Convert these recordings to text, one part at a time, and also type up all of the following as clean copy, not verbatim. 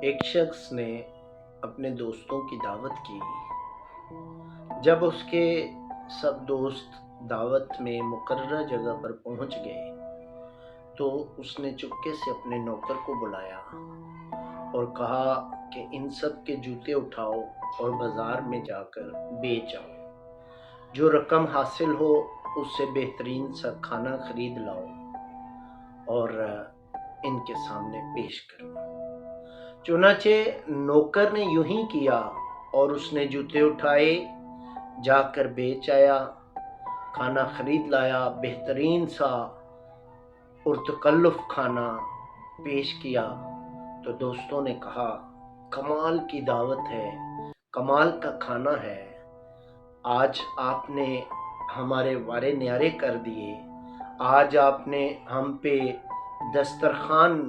ایک شخص نے اپنے دوستوں کی دعوت کی۔ جب اس کے سب دوست دعوت میں مقررہ جگہ پر پہنچ گئے تو اس نے چپکے سے اپنے نوکر کو بلایا اور کہا کہ ان سب کے جوتے اٹھاؤ اور بازار میں جا کر بیچ آؤ۔ جو رقم حاصل ہو اس سے بہترین سا کھانا خرید لاؤ اور ان کے سامنے پیش کرو۔ چنانچہ نوکر نے یوں ہی کیا اور اس نے جوتے اٹھائے، جا کر بیچ آیا، کھانا خرید لایا، بہترین سا پرتکلف کھانا پیش کیا۔ تو دوستوں نے کہا، کمال کی دعوت ہے، کمال کا کھانا ہے، آج آپ نے ہمارے وارے نیارے کر دیے، آج آپ نے ہم پہ دسترخوان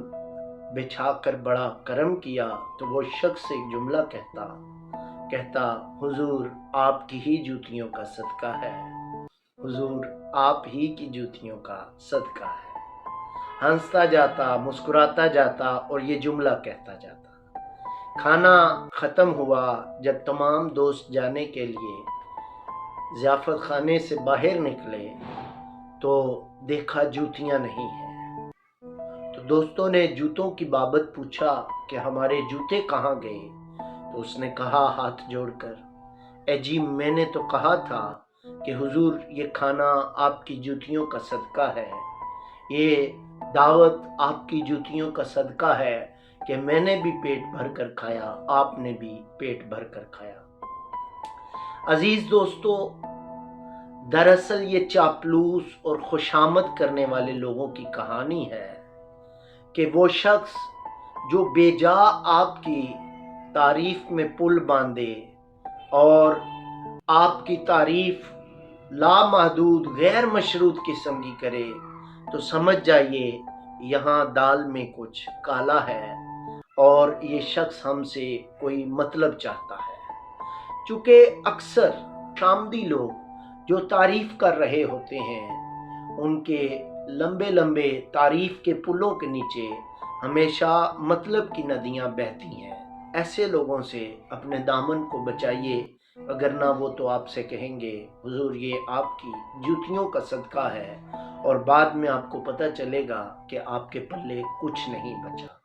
بچھا کر بڑا کرم کیا۔ تو وہ شخص ایک جملہ کہتا حضور آپ کی ہی جوتیوں کا صدقہ ہے، حضور آپ ہی کی جوتیوں کا صدقہ ہے۔ ہنستا جاتا، مسکراتا جاتا اور یہ جملہ کہتا جاتا۔ کھانا ختم ہوا۔ جب تمام دوست جانے کے لیے ضیافت خانے سے باہر نکلے تو دیکھا جوتیاں نہیں ہیں۔ تو دوستوں نے جوتوں کی بابت پوچھا کہ ہمارے جوتے کہاں گئے؟ تو اس نے کہا ہاتھ جوڑ کر، اے جی میں نے تو کہا تھا کہ حضور یہ کھانا آپ کی جوتیوں کا صدقہ ہے، یہ دعوت آپ کی جوتیوں کا صدقہ ہے کہ میں نے بھی پیٹ بھر کر کھایا، آپ نے بھی پیٹ بھر کر کھایا۔ عزیز دوستو، دراصل یہ چاپلوس اور خوشامد کرنے والے لوگوں کی کہانی ہے کہ وہ شخص جو بے جا آپ کی تعریف میں پل باندھے اور آپ کی تعریف لامحدود غیر مشروط قسم کی کرے، تو سمجھ جائیے یہاں دال میں کچھ کالا ہے اور یہ شخص ہم سے کوئی مطلب چاہتا ہے۔ چونکہ اکثر شامدی لوگ جو تعریف کر رہے ہوتے ہیں ان کے لمبے لمبے تعریف کے پلوں کے نیچے ہمیشہ مطلب کی ندیاں بہتی ہیں۔ ایسے لوگوں سے اپنے دامن کو بچائیے، اگرنہ وہ تو آپ سے کہیں گے حضور یہ آپ کی جوتیوں کا صدقہ ہے، اور بعد میں آپ کو پتہ چلے گا کہ آپ کے پلے کچھ نہیں بچا۔